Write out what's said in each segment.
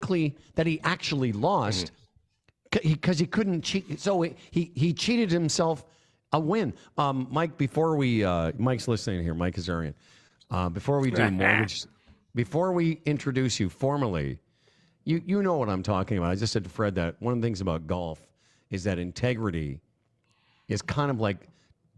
likely that he actually lost because he couldn't cheat. So he cheated himself a win. Mike, before we Mike's listening here, Mike Kazarian. Before we do mortgage, before we introduce you formally, you know what I'm talking about. I just said to Fred that one of the things about golf is that integrity is kind of like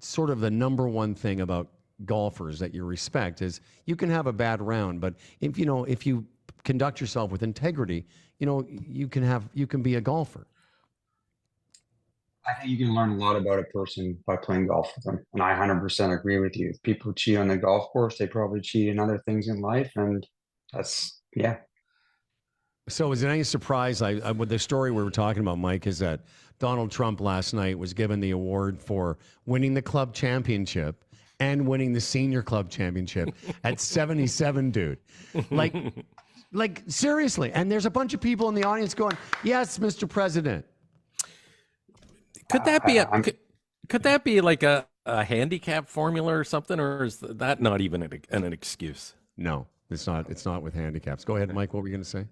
sort of the number one thing about golfers that you respect. Is you can have a bad round, but if you conduct yourself with integrity, you can be a golfer. I think you can learn a lot about a person by playing golf with them. And I 100% agree with you. If people cheat on the golf course, they probably cheat in other things in life. And that's, yeah. So is it any surprise, with the story we were talking about, Mike, is that Donald Trump last night was given the award for winning the club championship and winning the senior club championship at 77, dude. Like seriously. And there's a bunch of people in the audience going, yes, Mr. President. Could that be like a handicap formula or something, or is that not even an excuse? No, it's not. It's not with handicaps. Go ahead, Mike. What were you going to say?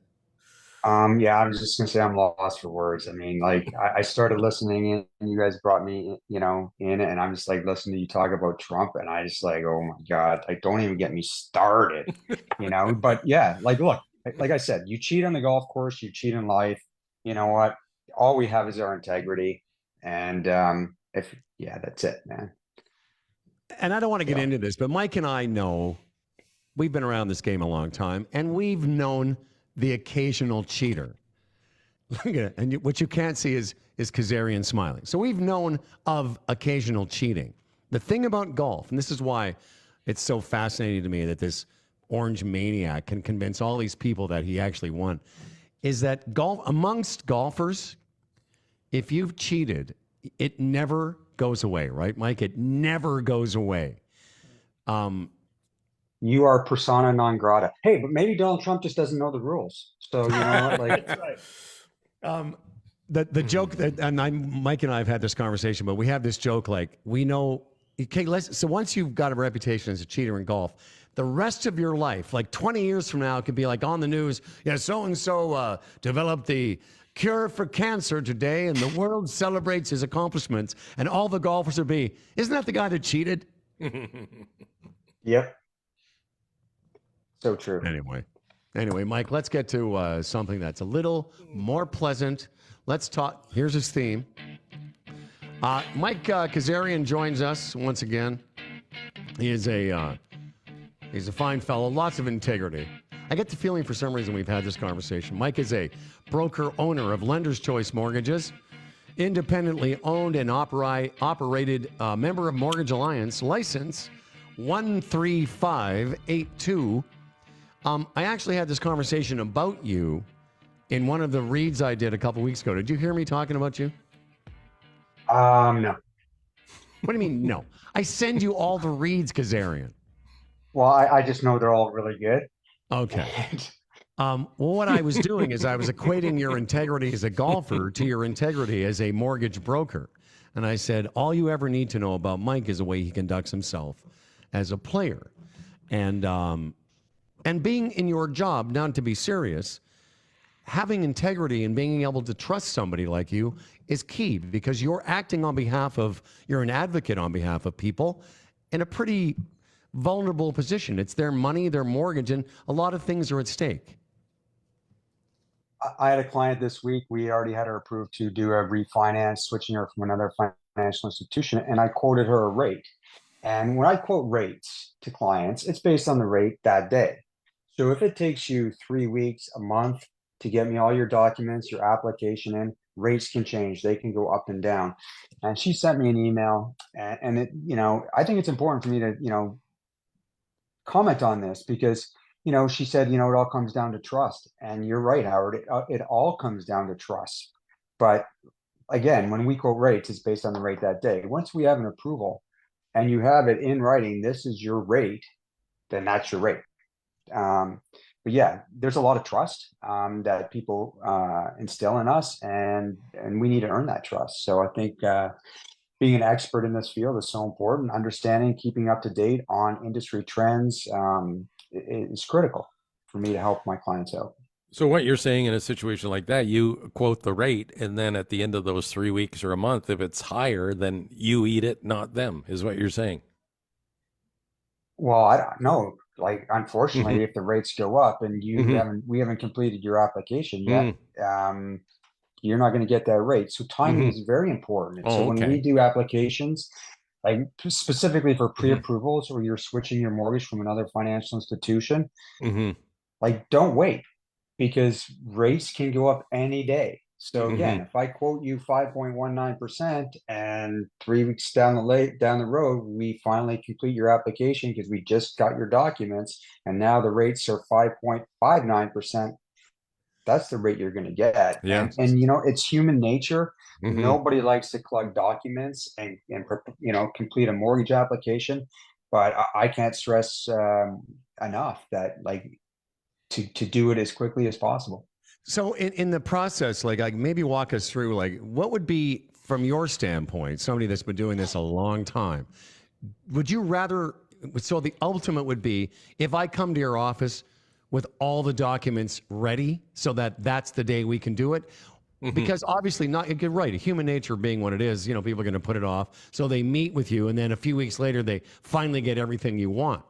Yeah, I was just gonna say I'm lost for words. I mean, like I started listening in, and you guys brought me, in, and I'm just like listening to you talk about Trump, and I just like, oh my God, like don't even get me started, But yeah, like look, like I said, you cheat on the golf course, you cheat in life. You know what? All we have is our integrity, and that's it, man. And I don't want to get into this, but Mike and I know we've been around this game a long time, and we've known the occasional cheater. Look at it. And what you can't see is Kazarian smiling. So we've known of occasional cheating. The thing about golf, and this is why it's so fascinating to me that this orange maniac can convince all these people that he actually won, is that amongst golfers, if you've cheated, it never goes away, right, Mike? It never goes away. You are persona non grata. Hey, but maybe Donald Trump just doesn't know the rules. So you know what? Like, that's right. The joke that, and Mike and I have had this conversation, but we have this joke like we know. Okay, so once you've got a reputation as a cheater in golf, the rest of your life, like 20 years from now, it could be like on the news. Yeah, so and so developed the cure for cancer today, and the world celebrates his accomplishments, and all the golfers will be, isn't that the guy that cheated? Yep. So true. Anyway, Mike, let's get to something that's a little more pleasant. Let's talk. Here's his theme. Mike Kazarian joins us once again. He's a fine fellow, lots of integrity. I get the feeling for some reason we've had this conversation. Mike is a broker owner of Lender's Choice Mortgages, independently owned and operated member of Mortgage Alliance, license 13582. I actually had this conversation about you in one of the reads I did a couple weeks ago. Did you hear me talking about you? No. What do you mean, no? I send you all the reads, Kazarian. Well, I just know they're all really good. Okay. Well, what I was doing is I was equating your integrity as a golfer to your integrity as a mortgage broker. And I said, all you ever need to know about Mike is the way he conducts himself as a player. And being in your job, not to be serious, having integrity and being able to trust somebody like you is key, because you're you're an advocate on behalf of people in a pretty vulnerable position. It's their money, their mortgage, and a lot of things are at stake. I had a client this week. We already had her approved to do a refinance, switching her from another financial institution, and I quoted her a rate. And when I quote rates to clients, it's based on the rate that day. So if it takes you 3 weeks, a month to get me all your documents, your application in, rates can change. They can go up and down. And she sent me an email, and it, I think it's important for me to, comment on this because, she said, it all comes down to trust. And you're right, Howard. It all comes down to trust. But again, when we quote rates, it's based on the rate that day. Once we have an approval and you have it in writing, this is your rate, then that's your rate. But yeah, there's a lot of trust that people instill in us, and we need to earn that trust. So I think being an expert in this field is so important. Understanding, keeping up to date on industry trends is critical for me to help my clients out. So what you're saying in a situation like that, you quote the rate, and then at the end of those 3 weeks or a month, if it's higher, then you eat it, not them, is what you're saying. Well, I don't know. Like, Hmm. unfortunately, if the rates go up and Hmm. we haven't completed your application yet, Hmm. um, you're not going to get that rate. So timing Hmm. is very important. And so Oh, when we okay. do applications, like specifically for Hmm. pre-approvals or you're switching your mortgage from another financial institution, Hmm. like don't wait because rates can go up any day. So Hmm. again, if I quote you 5.19% and 3 weeks down the road, we finally complete your application because we just got your documents and now the rates are 5.59%, that's the rate you're going to get. Yeah. And it's human nature. Hmm. Nobody likes to collect documents and complete a mortgage application, but I can't stress enough that like to do it as quickly as possible. So in the process, like maybe walk us through like what would be from your standpoint, somebody that's been doing this a long time, would you rather, so the ultimate would be if I come to your office with all the documents ready so that that's the day we can do it? Hmm. Because obviously not, you're right, human nature being what it is, people are going to put it off. So they meet with you and then a few weeks later they finally get everything you want.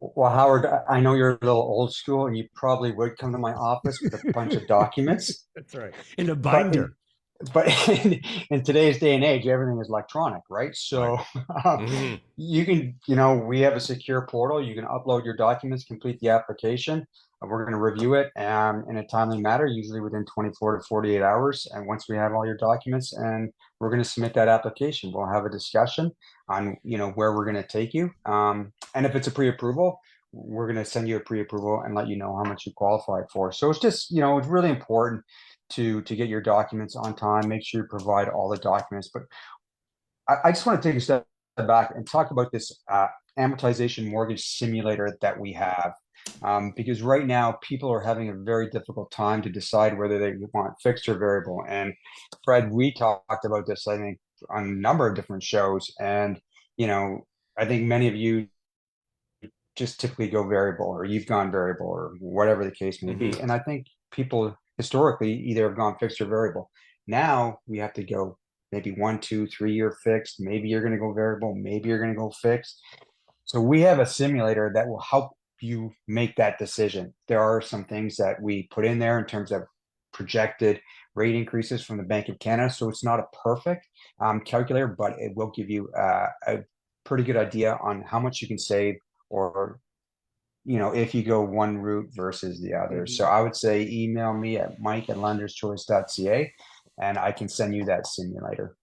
Well, Howard, I know you're a little old school and you probably would come to my office with a bunch of documents, That's right. In a but binder. but in today's day and age, everything is electronic, right? Right. So um, Hmm. you can, we have a secure portal. You can upload your documents, complete the application. We're going to review it in a timely manner, usually within 24 to 48 hours. And once we have all your documents, and we're going to submit that application, we'll have a discussion on, where we're going to take you. And if it's a pre-approval, we're going to send you a pre-approval and let you know how much you qualify for. So it's just, it's really important to get your documents on time. Make sure you provide all the documents. But I just want to take a step back and talk about this amortization mortgage simulator that we have. Because right now people are having a very difficult time to decide whether they want fixed or variable. And Fred, we talked about this, I think, on a number of different shows. And, you know, I think many of you just typically go variable or you've gone variable or whatever the case may Hmm. be. And I think people historically either have gone fixed or variable. Now we have to go maybe 1, 2, 3 year fixed. Maybe you're going to go variable. Maybe you're going to go fixed. So we have a simulator that will help you make that decision. There are some things that we put in there in terms of projected rate increases from the Bank of Canada. So it's not a perfect calculator, but it will give you a pretty good idea on how much you can save or if you go one route versus the other. So I would say email me at mike@lenderschoice.ca and I can send you that simulator.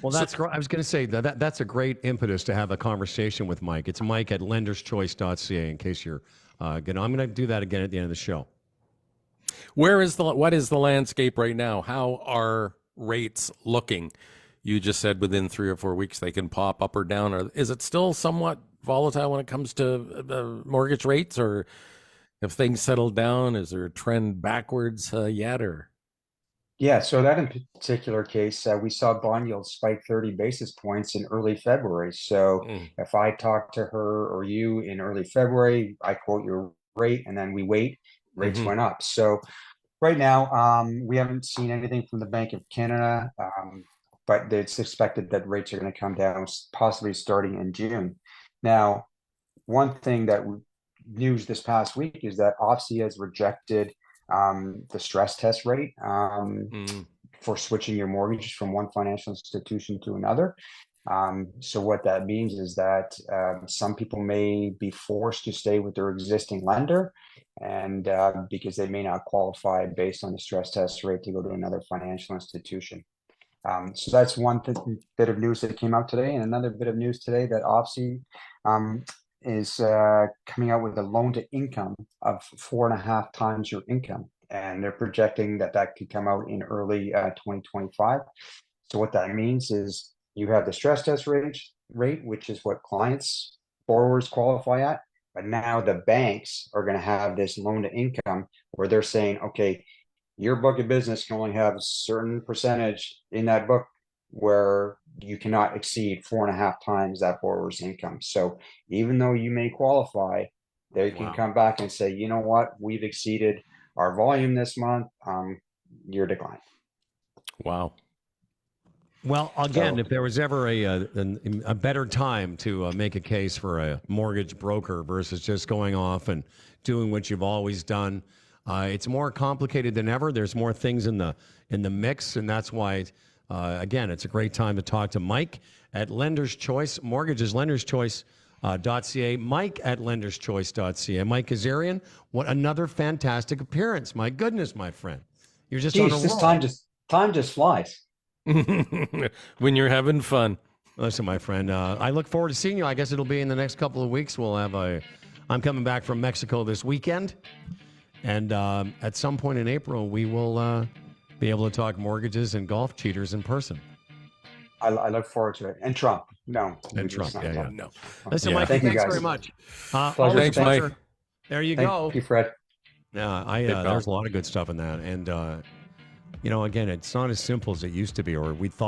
Well, So, that's great. I was going to say that's a great impetus to have a conversation with Mike. It's Mike at lenderschoice.ca in case you're I'm going to do that again at the end of the show. what is the landscape right now? How are rates looking? You just said within 3 or 4 weeks they can pop up or down. Or is it still somewhat volatile when it comes to mortgage rates, or have things settled down? Is there a trend backwards yet? Or Yeah, so that in particular case, we saw bond yields spike 30 basis points in early February. So mm, if I talk to her or you in early February, I quote your rate and then we wait, rates hmm. went up. So right now, we haven't seen anything from the Bank of Canada, but it's expected that rates are going to come down, possibly starting in June. Now, one thing that news this past week is that OFSI has rejected the stress test rate Mm, for switching your mortgage from one financial institution to another. So what that means is that some people may be forced to stay with their existing lender, and because they may not qualify based on the stress test rate to go to another financial institution. So that's one bit of news that came out today, and another bit of news today that OFSI is coming out with a loan to income of 4.5 times your income, and they're projecting that that could come out in early 2025. So what that means is you have the stress test rate, which is what borrowers qualify at. But now the banks are going to have this loan to income where they're saying, okay, your book of business can only have a certain percentage in that book where you cannot exceed 4.5 times that borrower's income. So even though you may qualify, They can Wow. come back and say, you know what, we've exceeded our volume this month. You're declined. Wow. Well, again, So- if there was ever a better time to make a case for a mortgage broker versus just going off and doing what you've always done, it's more complicated than ever. There's more things in the mix, and that's why, again, it's a great time to talk to Mike at Lender's Choice. Mortgages, lenderschoice.ca. Mike at lenderschoice.ca. Mike Kazarian, what another fantastic appearance! My goodness, my friend, you're just on a Geez, this roll. time just flies. When you're having fun. Listen, my friend, I look forward to seeing you. I guess it'll be in the next couple of weeks. I'm coming back from Mexico this weekend. And at some point in April, we will be able to talk mortgages and golf cheaters in person. I look forward to it. And Trump. No. And Trump, yeah. No. Listen, Yeah. Mike, Thank you, thanks guys. very much. Pleasure. Always a Thanks, Mike. pleasure. There you Thank go. you, Fred. Yeah, pal. there's a lot of good stuff in that. And, again, it's not as simple as it used to be, or we thought.